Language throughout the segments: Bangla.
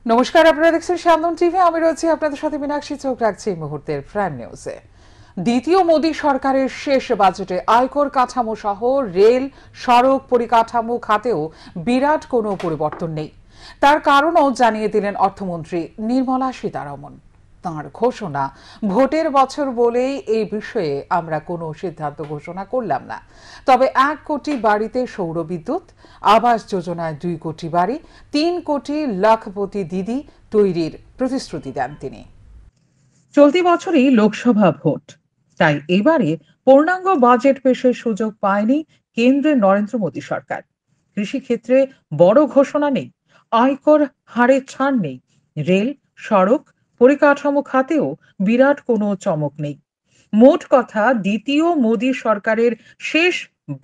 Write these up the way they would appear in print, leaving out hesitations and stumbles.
নমস্কার, আপনারা দেখছেন স্যান্দন টিভি। আমি রয়েছি আপনাদের সাথে মীনাক্ষী। চোখ রাখছি এই মুহূর্তের প্রাইম নিউজে। দ্বিতীয় মোদী সরকারের শেষ বাজেটে আয়কর কাঠামো সহ রেল, সড়ক পরিকাঠামো খাতেও বিরাট কোনো পরিবর্তন নেই। তার কারণও জানিয়ে দিলেন অর্থমন্ত্রী নির্মলা সীতারমণ। তাঁর ঘোষণা, ভোটের বছর বলেই এই বিষয়ে আমরা কোনো সিদ্ধান্ত ঘোষণা করলাম না। তবে 1 কোটি বাড়িতে সৌর বিদ্যুৎ, আবাস যোজনায় 2 কোটি বাড়ি, 3 কোটি লাখপতি দিদি তৈরির প্রতিশ্রুতি দেন তিনি। চলতি বছরই লোকসভা ভোট, তাই এবারে পূর্ণাঙ্গ বাজেট পেশের সুযোগ পায়নি কেন্দ্রের নরেন্দ্র মোদী সরকার। কৃষিক্ষেত্রে বড় ঘোষণা নেই, আয়কর হারে ছাড় নেই, রেল, সড়ক পরিকাঠামো খাতেও বিরাট কোনো চমক নেই। মোট কথা, দ্বিতীয় মোদী সরকারের শেষ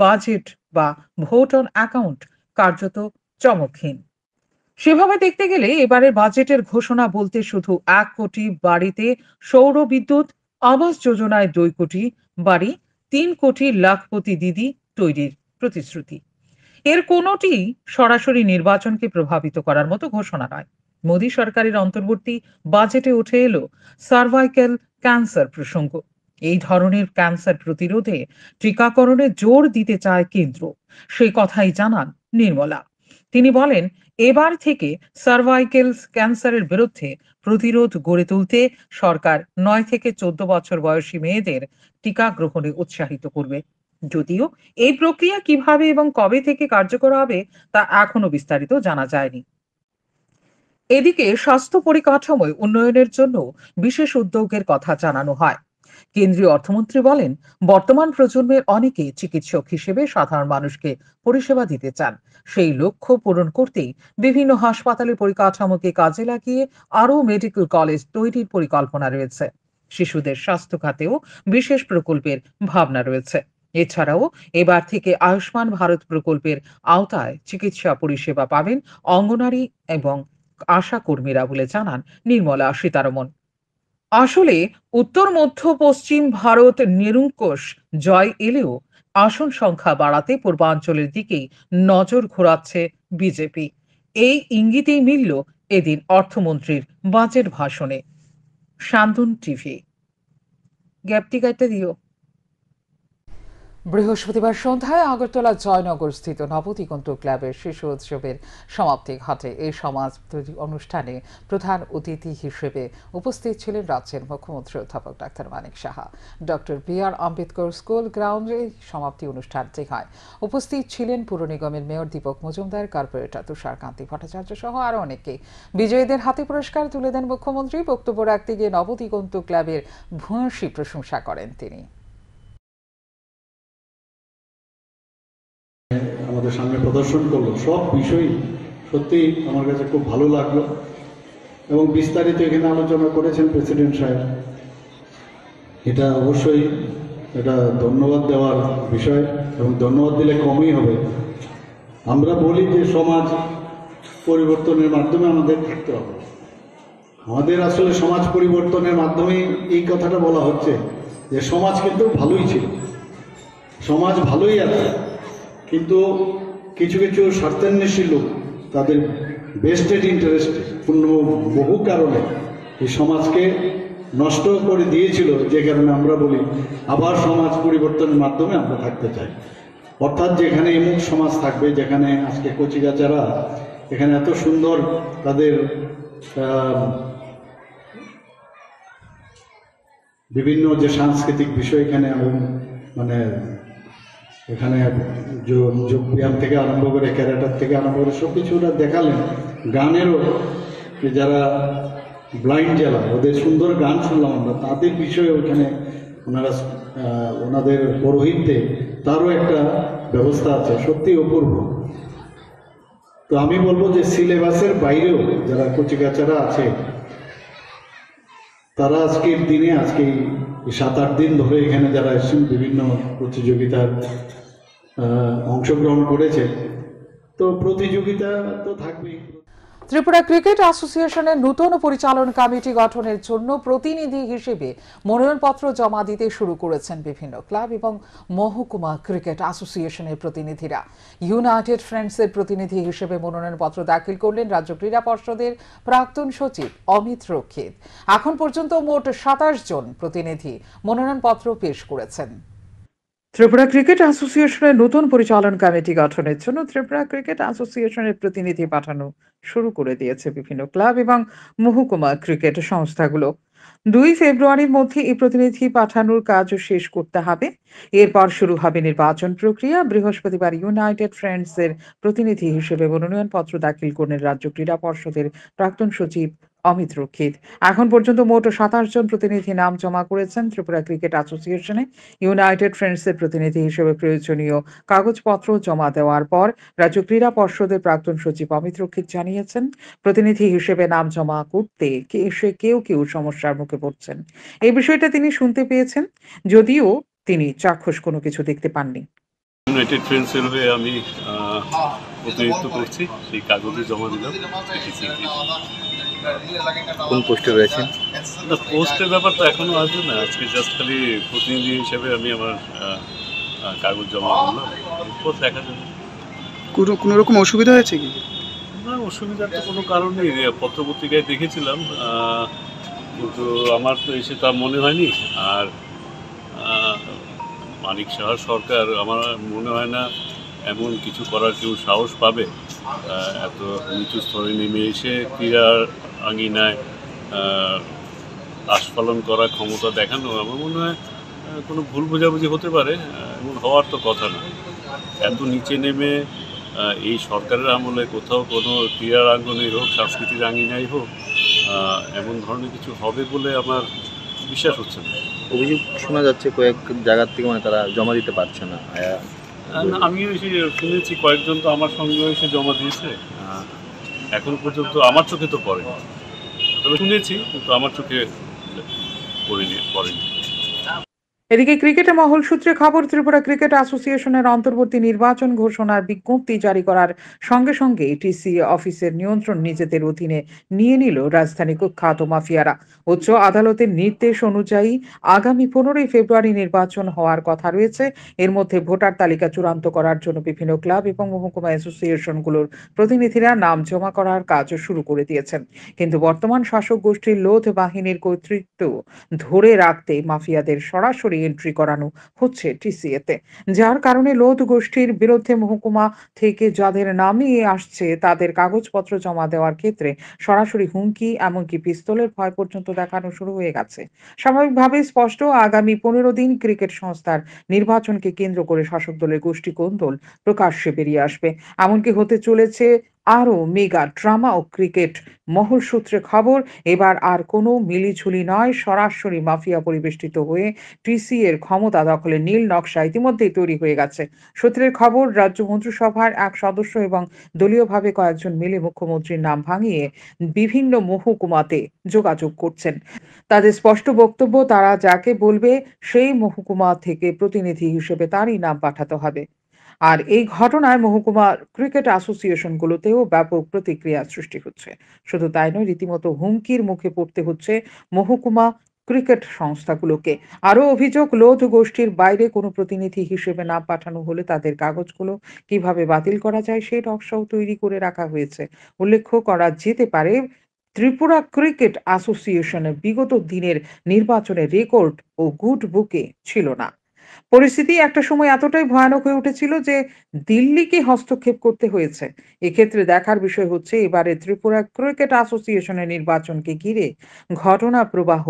বাজেট বা ভোট অন অ্যাকাউন্ট কার্যত চমকহীন। সেভাবে দেখতে গেলে এবারের বাজেটের ঘোষণা বলতে শুধু 1 কোটি বাড়িতে সৌর বিদ্যুৎ, আবাস যোজনায় 2 কোটি বাড়ি, 3 কোটি লাখপতি দিদি তৈরির প্রতিশ্রুতি। এর কোনোটি সরাসরি নির্বাচনকে প্রভাবিত করার মতো ঘোষণা নয়। মোদী সরকারের অন্তর্বর্তী বাজেটে উঠে এলো সার্ভাইক্যাল ক্যান্সার প্রসঙ্গ। এই ধরনের ক্যান্সার প্রতিরোধে টিকাকরণে জোর দিতে চায় কেন্দ্র, সেই কথাই জানান নির্মলা। তিনি বলেন, এবার থেকে সার্ভাইকেল ক্যান্সারের বিরুদ্ধে প্রতিরোধ গড়ে তুলতে সরকার 9 থেকে 14 বছর বয়সী মেয়েদের টিকা গ্রহণে উৎসাহিত করবে। যদিও এই প্রক্রিয়া কিভাবে এবং কবে থেকে কার্যকর হবে তা এখনো বিস্তারিত জানা যায়নি। এদিকে স্বাস্থ্য পরিকাঠামোয় উন্নয়নের জন্য বিশেষ উদ্যোগের কথা জানানো হয়। কেন্দ্রীয় অর্থমন্ত্রী বলেন, বর্তমান প্রজন্মের অনেকে চিকিৎসক হিসেবে সাধারণ মানুষকে পরিষেবা দিতে চান। সেই লক্ষ্য পূরণ করতেই বিভিন্ন হাসপাতালের পরিকাঠামোকে কাজে লাগিয়ে আরও মেডিকেল কলেজ তৈরির পরিকল্পনা রয়েছে। শিশুদের স্বাস্থ্য খাতেও বিশেষ প্রকল্পের ভাবনা রয়েছে। এছাড়াও এবার থেকে আয়ুষ্মান ভারত প্রকল্পের আওতায় চিকিৎসা পরিষেবা পাবেন অঙ্গনারী এবং আশা কর্মীরা বলে জানান নির্মলা সীতারমণ। আসলে উত্তর মধ্য পশ্চিম ভারত নিরঙ্কুশ জয় এলেও আসন সংখ্যা বাড়াতে পূর্বাঞ্চলের দিকেই নজর ঘোরাচ্ছে বিজেপি। এই ইঙ্গিতেই মিলল এদিন অর্থমন্ত্রীর বাজেট ভাষণে। শান্তন টিভি। গ্যাপটি কাটতে দিও। বৃহস্পতিবার সন্ধ্যায় আগরতলা জয়নগর স্থিত নবদিগন্ত ক্লাবের শিশু উৎসবের সমাপ্তি ঘটে। এই সমাপ্তি অনুষ্ঠানে প্রধান অতিথি হিসেবে উপস্থিত ছিলেন রাজ্যের মুখ্যমন্ত্রী অধ্যাপক ডাক্তার Manik Saha. Doctor B R. Ambedkar school গ্রাউন্ডে সমাপ্তি অনুষ্ঠানটি হয়। উপস্থিত ছিলেন পুর নিগমের মেয়র দীপক মজুমদার, কর্পোরেটর তুষারকান্তি ভট্টাচার্য সহ আরও অনেকে। বিজয়ীদের হাতে পুরস্কার তুলে দেন মুখ্যমন্ত্রী। বক্তব্য রাখতে গিয়ে নবদিগন্ত ক্লাবের ভূয়সী প্রশংসা করেন তিনি। আমাদের সামনে প্রদর্শন করলো, সব বিষয়ই সত্যি আমার কাছে খুব ভালো লাগলো এবং বিস্তারিত এখানে আলোচনা করেছেন প্রেসিডেন্ট সাহেব। এটা অবশ্যই এটা ধন্যবাদ দেওয়ার বিষয় এবং ধন্যবাদ দিলে কমই হবে। আমরা বলি যে সমাজ পরিবর্তনের মাধ্যমে আমাদের থাকতে হবে। আমাদের আসলে সমাজ পরিবর্তনের মাধ্যমে এই কথাটা বলা হচ্ছে যে সমাজ কিন্তু ভালোই ছিল, সমাজ ভালোই আছে, কিন্তু কিছু কিছু স্বার্থান্বেষী লোক তাদের বেস্টেড ইন্টারেস্টে বহু কারণে এই সমাজকে নষ্ট করে দিয়েছিল, যে কারণে আমরা বলি আবার সমাজ পরিবর্তনের মাধ্যমে আমরা থাকতে চাই। অর্থাৎ যেখানে এমন সমাজ থাকবে, যেখানে আজকে কচিকাচারা এখানে এত সুন্দর তাদের বিভিন্ন যে সাংস্কৃতিক বিষয় এখানে মানে এখানে যোগ ব্যায়াম থেকে আরম্ভ করে ক্যারাটার থেকে আরম্ভ করে সব কিছু ওরা দেখালেন। গানেরও যারা ব্লাইন্ড যারা, ওদের সুন্দর গান শুনলাম আমরা, তাদের বিষয়ে ওখানে ওনারা ওনাদের পৌরোহিত্যে তারও একটা ব্যবস্থা আছে, সত্যি অপূর্ব। তো আমি বলবো যে সিলেবাসের বাইরেও যারা কচিকাচারা আছে তারা আজকের দিনে, আজকে 7-8 দিন ধরে এখানে যারা এসেছেন বিভিন্ন প্রতিযোগিতার অংশগ্রহণ করেছে, তো প্রতিযোগিতা তো থাকবেই। ত্রিপুরা ক্রিকেট অ্যাসোসিয়েশনের নতুন পরিচালন কমিটি গঠনের জন্য প্রতিনিধি হিসেবে মনোনয়নপত্র জমা দিতে শুরু করেছেন বিভিন্ন ক্লাব এবং মহকুমা ক্রিকেট অ্যাসোসিয়েশনের প্রতিনিধিরা। ইউনাইটেড ফ্রেন্ডসের প্রতিনিধি হিসেবে মনোনয়নপত্র দাখিল করলেন রাজ্য ক্রীড়া পর্ষদের প্রাক্তন সচিব অমিত রক্ষিত। এখন পর্যন্ত মোট ২৭ জন প্রতিনিধি মনোনয়নপত্র পেশ করেছেন। ত্রিপুরা ক্রিকেট অ্যাসোসিয়েশনের নতুন পরিচালন কমিটি গঠনের জন্য ত্রিপুরা ক্রিকেট অ্যাসোসিয়েশনের প্রতিনিধি পাঠানো শুরু করে দিয়েছে বিভিন্ন ক্লাব এবং মহকুমা ক্রিকেট সংস্থাগুলো। ২ ফেব্রুয়ারির মধ্যে এই প্রতিনিধি পাঠানোর কাজ শেষ করতে হবে। এরপর শুরু হবে নির্বাচন প্রক্রিয়া। বৃহস্পতিবার ইউনাইটেড ফ্রেন্ডসের প্রতিনিধি হিসেবে মনোনয়নপত্র দাখিল করলেন রাজ্য ক্রীড়া পর্ষদের প্রাক্তন সচিব অমিত রক্ষিত। এখন পর্যন্ত মোট ২৭ জন প্রতিনিধি নাম জমা করেছেন ত্রিপুরা ক্রিকেট অ্যাসোসিয়েশনে। ইউনাইটেড ফ্রেন্ডসের প্রতিনিধি হিসেবে প্রয়োজনীয় কাগজপত্র জমা দেওয়ার পর রাজ্য ক্রীড়া পর্ষদের প্রাক্তন সচিব অমিত রক্ষিত জানিয়েছেন, প্রতিনিধি হিসেবে নাম জমা করতে কেউ কেউ সমস্যার মুখে পড়ছেন। এই বিষয়টা তিনি শুনতে পেয়েছেন, যদিও তিনি চাক্ষুষ কোনো কিছু দেখতে পাননি। ইউনাইটেড ফ্রেন্ডসের হয়ে আমি প্রতিনিধিত্ব করছি, সেই কাগজে জমা দিলাম। কোন পোস্টে রয়েছেন? না, পোস্টের ব্যাপার তো এখনো আসবে না। আজকে জাস্ট খালি প্রতিনিধি হিসেবে আমি আমার কাগজ জমা করলাম, এরপর দেখা যাবে। কোনো রকম অসুবিধা হয়েছে কি? না, অসুবিধার তো কোনো কারণ নেই। পত্রপত্রিকায় দেখেছিলাম, কিন্তু আমার তো এসে তা মনে হয়নি। আর মানিক সাহার সরকার, আমার মনে হয় না এমন কিছু করার কেউ সাহস পাবে। এত নিচু স্তরে নেমে এসে ক্রীড়ার আঙিনায় আস্ফালন করার ক্ষমতা দেখানো, আমার মনে হয় কোনো ভুল বোঝাবুঝি হতে পারে। এমন হওয়ার তো কথা না। এত নিচে নেমে এই সরকারের আমলে কোথাও কোনো ক্রীড়ার আঙ্গনেই হোক, সাংস্কৃতিক আঙিনাই হোক, এমন ধরনের কিছু হবে বলে আমার বিশ্বাস হচ্ছে না। অভিযোগ শোনা যাচ্ছে কয়েক জায়গার থেকে, মানে তারা জমা দিতে পারছে না। আমিও এসে শুনেছি কয়েকজন তো আমার সঙ্গেও এসে জমা দিয়েছে। এখন পর্যন্ত আমার চোখে তো পড়েনি, তবে শুনেছি, কিন্তু আমার চোখে পড়েনি। এদিকে ক্রিকেটে মহল সূত্রে খবর, ত্রিপুরা ক্রিকেট অ্যাসোসিয়েশনের অন্তর্বর্তী নির্বাচন ঘোষণার বিজ্ঞপ্তি জারি করার সঙ্গে সঙ্গে টিসিএ অফিসের নিয়ন্ত্রণ নিজেদের অধীনে নিয়ে নিল রাজধানী কুখ্যাত মাফিয়ারা। উচ্চ আদালতের নির্দেশ অনুযায়ী আগামী 15 ফেব্রুয়ারি নির্বাচন হওয়ার কথা রয়েছে। এর মধ্যে ভোটার তালিকা চূড়ান্ত করার জন্য বিভিন্ন ক্লাব এবং মহকুমা অ্যাসোসিয়েশনগুলোর প্রতিনিধিরা নাম জমা করার কাজ শুরু করে দিয়েছেন। কিন্তু বর্তমান শাসক গোষ্ঠীর লোধ বাহিনীর কর্তৃত্ব ধরে রাখতে মাফিয়াদের সরাসরি এন্ট্রি করানো হচ্ছে টিসিএতে, যার কারণে লোধ গোষ্ঠীর বিরুদ্ধে মহকুমা থেকে যাদের নামিয়ে আসছে তাদের কাগজপত্র জমা দেওয়ার ক্ষেত্রে সরাসরি হুমকি, এমনকি পিস্তলের ভয় পর্যন্ত দেখানো শুরু হয়ে গেছে। স্বাভাবিকভাবেই স্পষ্ট, আগামী 15 দিন ক্রিকেট সংস্থার নির্বাচনকে কেন্দ্র করে শাসক দলের গোষ্ঠী কোন্দল প্রকাশ্যে বেরিয়ে আসবে। এমনকি হতে চলেছে আরো মেগা ড্রামা। ও ক্রিকেট মহল সূত্রে খবর, এবার আর কোনো মিলিঝুলি নয়, সরাসরি মাফিয়া পরিবেষ্টিত হয়ে টিসি এর ক্ষমতা দখলের নীল নকশা ইতিমধ্যেই তৈরি হয়ে গেছে। সূত্রের খবর, রাজ্য মন্ত্রিসভার এক সদস্য এবং দলীয়ভাবে কয়েকজন মিলে মুখ্যমন্ত্রীর নাম ভাঙিয়ে বিভিন্ন মহকুমাতে যোগাযোগ করছেন। তাদের স্পষ্ট বক্তব্য, তারা যাকে বলবে সেই মহকুমা থেকে প্রতিনিধি হিসেবে তারই নাম পাঠাতে হবে। আর এই ঘটনায় মহকুমা ক্রিকেট অ্যাসোসিয়েশনগুলোতেও ব্যাপক প্রতিক্রিয়া সৃষ্টি হচ্ছে। শুধু তাই নয়, রীতিমতো হুমকির মুখে পড়তে হচ্ছে মহকুমা ক্রিকেট সংস্থাগুলোকে। আরো অভিযোগ, লোধ গোষ্ঠীর বাইরে কোনো প্রতিনিধি হিসেবে নাম পাঠানো হলে তাদের কাগজগুলো কিভাবে বাতিল করা যায় সেই নকশাও তৈরি করে রাখা হয়েছে। উল্লেখ্য করা যেতে পারে, ত্রিপুরা ক্রিকেট অ্যাসোসিয়েশনের বিগত দিনের নির্বাচনের রেকর্ড ও গুড বুকে ছিল না। পরিস্থিতি একটা সময় এতটাই ভয়ানক হয়ে উঠেছিল যে দিল্লিকে হস্তক্ষেপ করতে হয়েছে। এক্ষেত্রে দেখার বিষয় হচ্ছে এবারে ত্রিপুরা ক্রিকেট অ্যাসোসিয়েশনের নির্বাচনকে ঘিরে ঘটনা প্রবাহ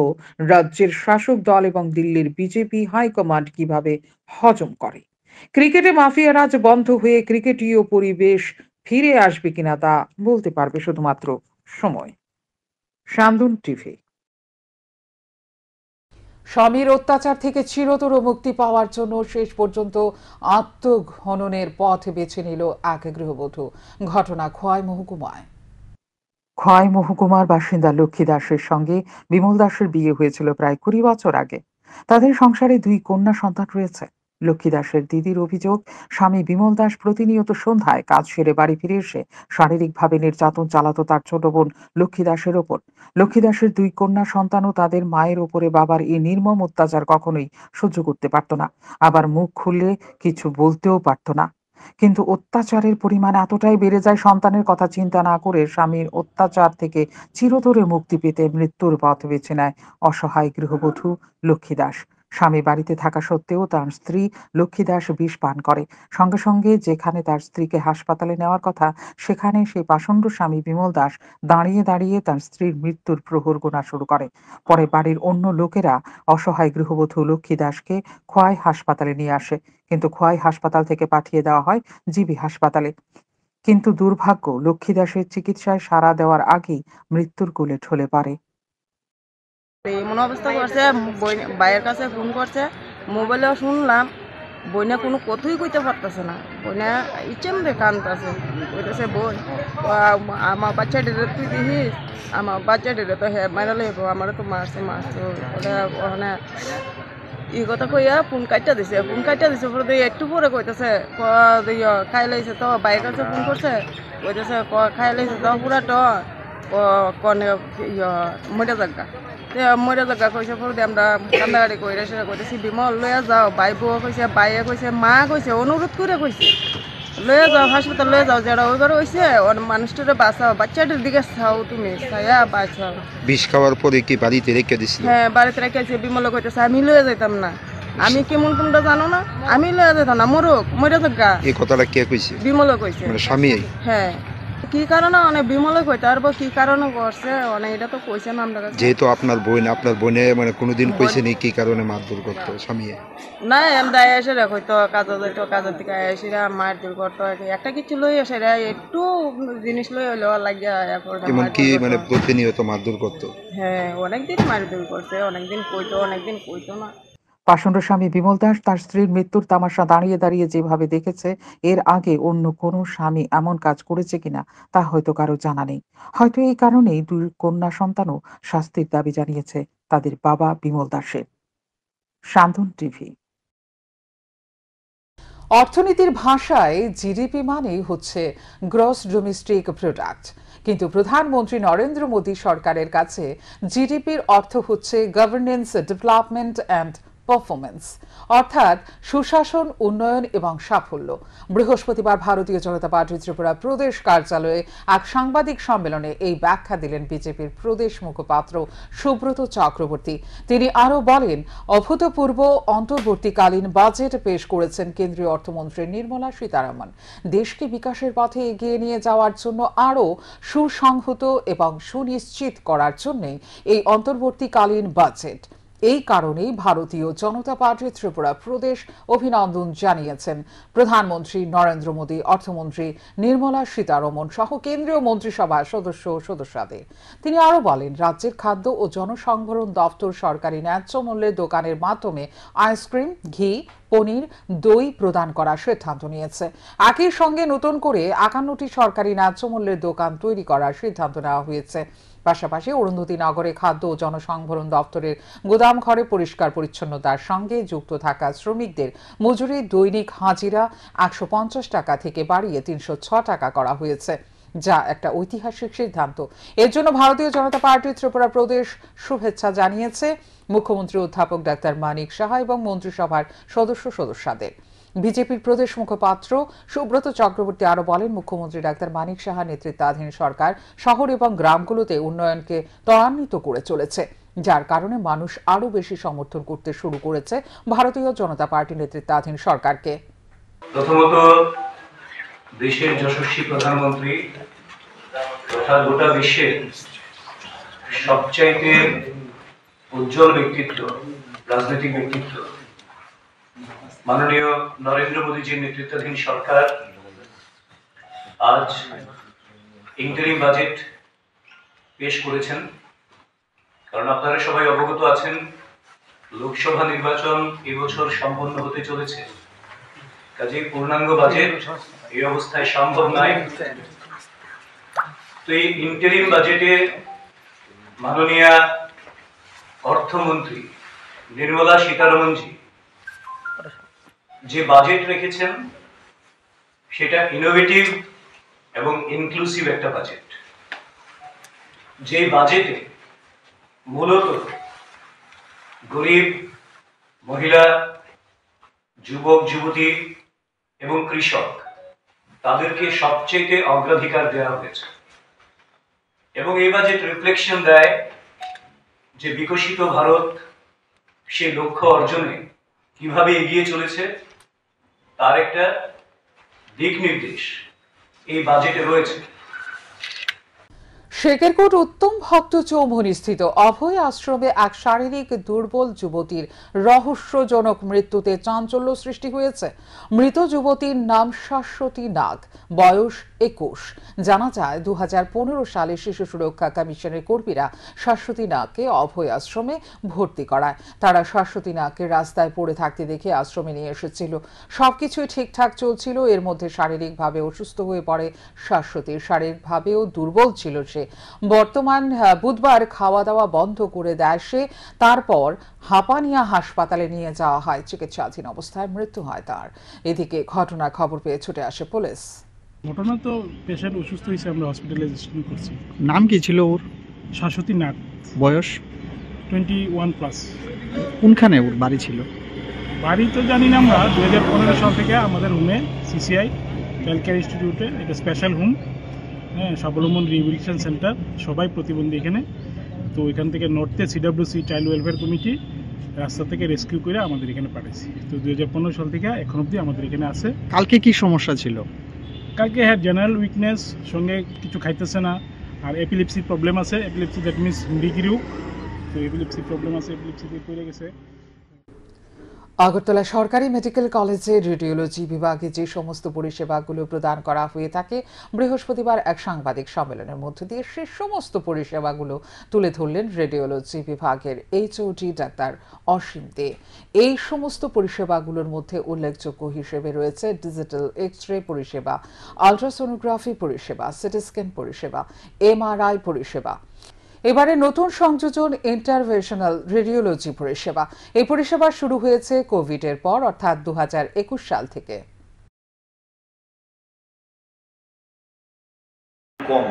রাজ্যের শাসক দল এবং দিল্লির বিজেপি হাইকমান্ড কিভাবে হজম করে। ক্রিকেটে মাফিয়া রাজ বন্ধ হয়ে ক্রিকেটীয় পরিবেশ ফিরে আসবে কিনা তা বলতে পারবে শুধুমাত্র সময়। শান্তন টিভি। স্বামীর অত্যাচার থেকে চিরতর মুক্তি পাওয়ার জন্য শেষ পর্যন্ত আত্মঘননের পথ বেছে নিল এক গৃহবধূ। ঘটনা খোয়াই মহকুমায়। খোয়াই মহকুমার বাসিন্দা লক্ষ্মী দাসের সঙ্গে বিমল দাসের বিয়ে হয়েছিল প্রায় 20 বছর আগে। তাদের সংসারে 2 কন্যা সন্তান রয়েছে। লক্ষ্মী দাসের দিদির অভিযোগ, স্বামী বিমল দাস প্রতিনিয়ত সন্ধ্যায় কাজ সেরে বাড়ি ফিরে এসে শারীরিকভাবে নির্যাতন চালাতো তার ছোট বোন লক্ষ্মী দাসের ওপর। লক্ষ্মী দাসের 2 কন্যা সন্তানও তাদের মায়ের ওপরে বাবার এই নির্মম অত্যাচার কখনোই সহ্য করতে পারত না। আবার মুখ খুললে কিছু বলতেও পারত না। কিন্তু অত্যাচারের পরিমাণ এতটাই বেড়ে যায়, সন্তানের কথা চিন্তা না করে স্বামীর অত্যাচার থেকে চিরতরে মুক্তি পেতে মৃত্যুর পথ বেছে নেয় অসহায় গৃহবধূ লক্ষ্মী দাস। স্বামী বাড়িতে থাকা সত্ত্বেও তার স্ত্রী লক্ষ্মী দাস বিষ পান করে। সঙ্গে সঙ্গে যেখানে তার স্ত্রীকে হাসপাতালে নেওয়ার কথা, সেখানে সেই পাষণ্ড স্বামী বিমল দাস দাঁড়িয়ে দাঁড়িয়ে তার স্ত্রীর মৃত্যুর প্রহর গোনা শুরু করে। পরে বাড়ির অন্য লোকেরা অসহায় গৃহবধূ লক্ষ্মী দাসকে খোয়াই হাসপাতালে নিয়ে আসে, কিন্তু খোয়াই হাসপাতাল থেকে পাঠিয়ে দেওয়া হয় জিবি হাসপাতালে। কিন্তু দুর্ভাগ্য, লক্ষ্মী দাসের চিকিৎসায় সাড়া দেওয়ার আগেই মৃত্যুর কোলে ঢলে পড়ে। এমন অবস্থা করছে, ভাইয়ের কাছে ফোন করছে, মোবাইলেও শুনলাম, বইনা কোনো কথাই কইতে পারতেছে না। বইনা ইচ্ছেমতে কান্দতেছে, কইতেছে বই আমার বাচ্চাটিরে তুই দিস, আমার বাচ্চাটিরে তো হ্যাঁ মারা লাগবো, আমারও তো মারছে ওখানে ই কথা কইয়া ফোন কাটটা দিছে পরে একটু পরে কইতেছে খাই লাইছে, তো ভাইয়ের কাছে ফোন করছে, কইতেছে খাই লাইছে তো পুরা তো কনে মরে জায়গা মরে জায়গা কইছে। পরে আমরা কান্দাকাটি কইরা সেটা কইতেছি বিমল লইয়া যাও, ভাই বউ কইছে, ভাইয়ে কইছে, মা কইছে, অনুরোধ করে কইছে লইয়া যাও, হাসপাতাল লইয়া যাও, যারা ওইবার হয়েছে মানুষটারে বাঁচাও, বাচ্চাটার দিকে চাও, তুমি চাইয়া বাঁচাও। বিষ খাওয়ার পরে কি বাড়িতে রেখে দিছিল? হ্যাঁ, বাড়িতে রেখেছে। বিমল কইতেছে আমি লইয়া যাইতাম না, আমি কেমন তোমরা জানো না, আমি লইয়া যাইতাম না, মরে জায়গা। এই কথাটা কে কইছে? বিমল কইছে, মানে স্বামী। হ্যাঁ, কি কারণে অনেক বিমলে কইতে পারবো, কি কারণে করছে অনেক, এটা তো কইছে না আমরা কাছে। যেহেতু আপনার বোনে মানে কোনোদিন কইছে নি কি কারণে মারধর করতো স্বামী? না, আমরা এসে কইতো কাজে যাইতো, কাজের থেকে এসে মারধর করতো, একটা কিছু লই এসে একটু জিনিস লই হইলো লাগিয়া। এমনকি মানে প্রতিনিয়ত মারধর করতো? হ্যাঁ, অনেকদিন মারধর করছে, অনেকদিন কইতো না। পাষণ্ড স্বামী বিমল দাস তার স্ত্রীর মৃত্যুর তামাশা দাঁড়িয়ে দাঁড়িয়ে যেভাবে দেখেছে, এর আগে অন্য কোনো স্বামী এমন কাজ করেছে কিনা তা হয়তো কারো জানা নেই। হয়তো এই কারণেই 2 কন্যা সন্তানও শাস্তির দাবি জানিয়েছে তাদের বাবা বিমল দাসের। শান্তন টিভি। অর্থনীতির ভাষায় জিডিপি মানেই হচ্ছে গ্রস ডোমেস্টিক প্রোডাক্ট, কিন্তু প্রধানমন্ত্রী নরেন্দ্র মোদী সরকারের কাছে জিডিপির অর্থ হচ্ছে গভর্নেন্স, ডেভেলপমেন্ট অ্যান্ড পারফরমেন্স, অর্থাৎ সুশাসন, উন্নয়ন এবং সাফল্য। বৃহস্পতিবার ভারতীয় জনতা পার্টির ত্রিপুরা প্রদেশ কার্যালয়ে এক সাংবাদিক সম্মেলনে এই ব্যাখ্যা দিলেন বিজেপির প্রদেশ মুখপাত্র সুব্রত চক্রবর্তী। তিনি আরও বলেন, অভূতপূর্ব অন্তর্বর্তীকালীন বাজেট পেশ করেছেন কেন্দ্রীয় অর্থমন্ত্রী নির্মলা সীতারামন। দেশকে বিকাশের পথে এগিয়ে নিয়ে যাওয়ার জন্য আরও সুসংহত এবং সুনিশ্চিত করার জন্যই এই অন্তর্বর্তীকালীন বাজেট। এই কারণেই ভারতীয় জনতা পার্টি ত্রিপুরা প্রদেশ অভিনন্দন জানিয়েছেন প্রধানমন্ত্রী নরেন্দ্র মোদী, অর্থমন্ত্রী নির্মলা সীতারমণ সহ কেন্দ্রীয় মন্ত্রিসভার সদস্যদের। তিনি আরও বলেন, রাজ্যের খাদ্য ও জনসংভরণ দপ্তর সরকারি ন্যায্য মূল্যের দোকানের মাধ্যমে আইসক্রিম, ঘি, পনির, দই প্রদান করার সিদ্ধান্ত নিয়েছে। একই সঙ্গে নতুন করে 51টি সরকারি ন্যায্য মূল্যের দোকান তৈরি করার সিদ্ধান্ত নেওয়া হয়েছে। পাশাপাশি অরুন্ধতী নগরে খাদ্য ও জনসংভরণ দপ্তরের গুদাম ঘরে পরিষ্কার পরিচ্ছন্নতার সঙ্গে যুক্ত থাকা শ্রমিকদের মজুরি দৈনিক হাজিরা 150 টাকা থেকে বাড়িয়ে 306 টাকা করা হয়েছে, যা একটা ঐতিহাসিক সিদ্ধান্ত। এর জন্য ভারতীয় জনতা পার্টি ত্রিপুরা প্রদেশ শুভেচ্ছা জানিয়েছে মুখ্যমন্ত্রী অধ্যাপক ডাক্তার মানিক সাহা এবং মন্ত্রিসভার সদস্যদের। বিজেপির প্রদেশ মুখপাত্র সুব্রত চক্রবর্তী আরও বলেন, মুখ্যমন্ত্রী ডাক্তার মানিক সাহা নেতৃত্বাধীন সরকার শহর এবং গ্রামগুলোতে উন্নয়নকে ত্বরান্বিত করে চলেছে, যার কারণে মানুষ আরও বেশি সমর্থন করতে শুরু করেছে ভারতীয় জনতা পার্টি নেতৃত্বাধীন সরকারকে। প্রথমত, দেশের যশস্বী প্রধানমন্ত্রী তথা গোটা বিশ্বের সবচাইতে উজ্জ্বল ব্যক্তিত্ব, রাজনৈতিক ব্যক্তিত্ব মাননীয় নরেন্দ্র মোদীজির নেতৃত্বাধীন সরকার আজ ইন্টারিম বাজেট পেশ করেছেন। কারণ আপনারা সবাই অবগত আছেন, লোকসভা নির্বাচন এবছর সম্পন্ন হতে চলেছে, কাজেই পূর্ণাঙ্গ বাজেট এই অবস্থায় সম্ভব নয়। তো এই ইন্টারিম বাজেটে মাননীয় অর্থমন্ত্রী নির্মলা সীতারমণজি যে বাজেট রেখেছেন সেটা ইনোভেটিভ এবং ইনক্লুসিভ একটা বাজেট, যে বাজেটে মূলত গরিব, মহিলা, যুবক যুবতী এবং কৃষক তাদেরকে সবচেয়ে অগ্রাধিকার দেওয়া হয়েছে। এবং এই বাজেট রিফ্লেকশন দেয় যে বিকশিত ভারত সে লক্ষ্য অর্জনে কিভাবে এগিয়ে চলেছে তার একটা দিক নির্দেশ এই বাজেটে রয়েছে। শেখেরকোট উত্তম ভক্ত চৌমুহনী স্থিত অভয় আশ্রমে এক শারীরিক দুর্বল যুবতীর রহস্যজনক মৃত্যুতে চাঞ্চল্য সৃষ্টি হয়েছে। মৃত যুবতীর নাম শাশ্বতী নাগ, বয়স 21। জানা যায় 2015 সালে শিশু সুরক্ষা কমিশনের কর্মীরা শাশ্বতী নাগকে অভয় আশ্রমে ভর্তি করায়। তারা শাশ্বতী নাগকে রাস্তায় পড়ে থাকতে দেখে আশ্রমে নিয়ে এসেছিল। সবকিছুই ঠিকঠাক চলছিল, এর মধ্যে শারীরিকভাবে অসুস্থ হয়ে পড়ে শাশ্বতী। শারীরিকভাবেও দুর্বল ছিল সে। বুধবার খাওয়া দাওয়া বন্ধ করে দেয় সে। তারপর হাঁপানিয়া হাসপাতালে নিয়ে যাওয়া হয়, চিকিৎসাধীন অবস্থায় মৃত্যু হয় তার। এদিকে ঘটনার খবর পেয়ে ছুটে আসে পুলিশ। ঘটনা তো পেশেন্ট অসুস্থ হয়েছে, আমরা হসপিটালাইজেশন করছি। নাম কি ছিল ওর? শাশ্বতী নাগ, বয়স 21+। কোনখানে ওর বাড়ি ছিল? বাড়ি তো জানি না আমরা। 2015 সাল থেকে আমাদের হোমে সিসিআই চাইল্ড কেয়ার ইনস্টিটিউটে এটা স্পেশাল হোম, হ্যাঁ, স্বাবলম্বন রিহ্যাবিলিটেশন সেন্টার, সবাই প্রতিবন্ধী এখানে। তো এখান থেকে নর্থে সিডব্লিউসি চাইল্ড ওয়েলফেয়ার কমিটি রাস্তা থেকে রেস্কিউ করে আমাদের এখানে পাঠাইছি। তো 2015 সাল থেকে এখন অবধি আমাদের এখানে আছে। কালকে কি সমস্যা ছিল? কালকে হ্যাঁ জেনারেল উইকনেস, সঙ্গে কিছু খাইতেছে না, আর এপিলিপসি প্রবলেম আছে। এপিলিপসি দ্যাট মিনস ডিগ্রিও, তো এপিলিপসি প্রবলেম আছে, এপিলিপসিতে পড়ে গেছে। আগরতলা সরকারি মেডিকেল কলেজের রেডিওলজি বিভাগে যে সমস্ত পরিষেবাগুলো প্রদান করা হয়ে থাকে, বৃহস্পতিবার এক সাংবাদিক সম্মেলনের মধ্য দিয়ে সে সমস্ত পরিষেবাগুলো তুলে ধরলেন রেডিওলজি বিভাগের এইচওডি ডাক্তার অসীম দে। এই সমস্ত পরিষেবাগুলোর মধ্যে উল্লেখযোগ্য হিসেবে রয়েছে ডিজিটাল এক্স-রে পরিষেবা, আলট্রাসোনোগ্রাফি পরিষেবা, সিটি স্ক্যান পরিষেবা, এমআরআই পরিষেবা। এবারে নতুন সংযোজন ইন্টারভেনশনাল রেডিওলজি পরিষেবা। এই পরিষেবা শুরু হয়েছে কোভিডের পর, অর্থাৎ 2021 সাল থেকে। কম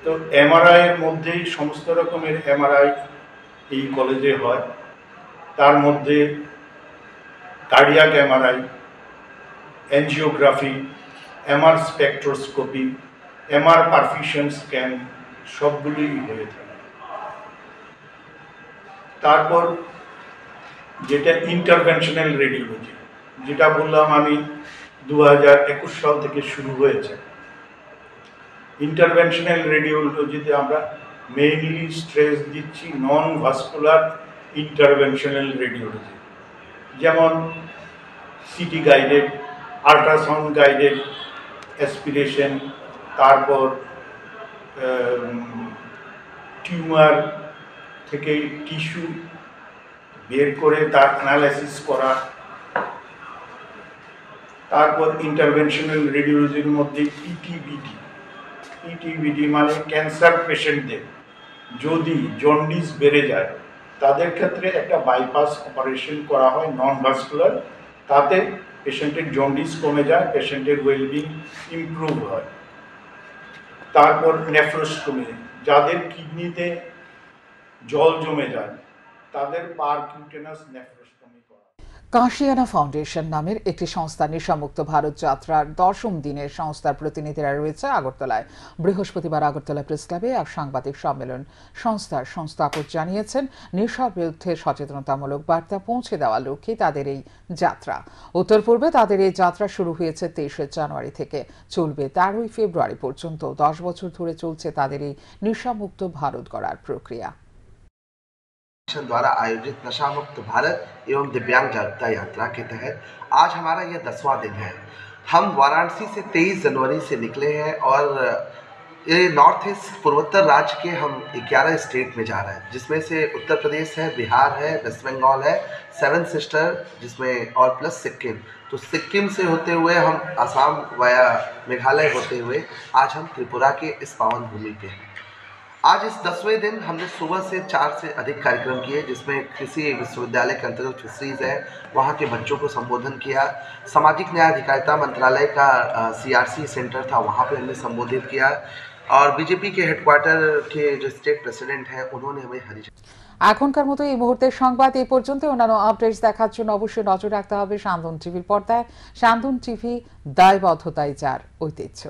তো এমআরআই এর মধ্যেই সমস্ত রকমের এমআরআই এই কলেজে হয়। তার মধ্যে cardiac MRI, angiography, MR spectroscopy, MR perfusion scan সবগুলোই হয়ে থাকে। তারপর যেটা ইন্টারভেনশনাল রেডিওলজি, যেটা বললাম আমি 2021 সাল থেকে শুরু হয়েছে। ইন্টারভেনশনাল রেডিওলজিতে আমরা মেইনলি স্ট্রেস দিচ্ছি নন ভাস্কুলার ইন্টারভেনশনাল রেডিওলজি, যেমন city guided, ultrasound guided aspiration, তারপর টিউমার থেকে টিস্যু বের করে তার অ্যানালাইসিস করা। তারপর ইন্টারভেনশনাল রেডিওলজির মধ্যে ইটিবিডি মানে ক্যান্সার পেশেন্টদের যদি জন্ডিস বেড়ে যায় তাদের ক্ষেত্রে একটা বাইপাস অপারেশন করা হয় নন ভাস্কুলার, তাতে পেশেন্টের জন্ডিস কমে যায়, পেশেন্টের ওয়েলবিং ইমপ্রুভ হয়। তারপর নেফ্রোস্টোমি, যাদের কিডনিতে জল জমে যায় তাদের পারকিউটেনাস নেফ্রোস্টোমি করা। কাশিয়ানা ফাউন্ডেশন নামের একটি সংস্থা নেশামুক্ত ভারত যাত্রার 10ম দিনের সংস্থার প্রতিনিধিরা রয়েছে আগরতলায়। বৃহস্পতিবার আগরতলা প্রেস ক্লাবে এক সাংবাদিক সম্মেলন সংস্থার সংস্থাপক জানিয়েছেন, নেশার বিরুদ্ধে সচেতনতামূলক বার্তা পৌঁছে দেওয়ার লক্ষ্যে তাদের এই যাত্রা। উত্তর পূর্বে তাদের এই যাত্রা শুরু হয়েছে 23 জানুয়ারি থেকে, চলবে 13 ফেব্রুয়ারি পর্যন্ত। 10 বছর ধরে চলছে তাদের এই নেশামুক্ত ভারত গড়ার প্রক্রিয়া। द्वारा आयोजित नशा मुक्त भारत एवं दिव्यांग जागरूकता यात्रा के तहत आज हमारा यह 10वां दिन है। हम वाराणसी से 23 जनवरी से निकले हैं और ये नॉर्थ ईस्ट पूर्वोत्तर राज्य के हम 11 स्टेट में जा रहे हैं, जिसमें से उत्तर प्रदेश है, बिहार है, वेस्ट बंगाल है, 7 सिस्टर जिसमें और प्लस सिक्किम। तो सिक्किम से होते हुए हम असम वाया मेघालय होते हुए आज हम त्रिपुरा के इस पावन भूमि पे हैं। आज इस 10वें दिन हमने सुबह से 4 से अधिक कार्यक्रम किए, जिसमें कृषि विश्वविद्यालय के अंतर्गत फिशरीज है वहाँ के बच्चों को संबोधन किया। सामाजिक न्याय अधिकारिता मंत्रालय का CRC सेंटर था, वहाँ पे हमने संबोधित किया। और बीजेपी के हेडक्वार्टर के जो स्टेट प्रेसिडेंट हैं उन्होंने हमें हरी। এখনকার মতো এই মুহূর্তের সংবাদ এই পর্যন্ত। অন্যান্য আপডেটস দেখার জন্য অবশ্যই নজর রাখতে হবে সান্দন টিভির পর্দায়। সান্দন টিভি, দায়বদ্ধতাই যার ঐতিহ্য।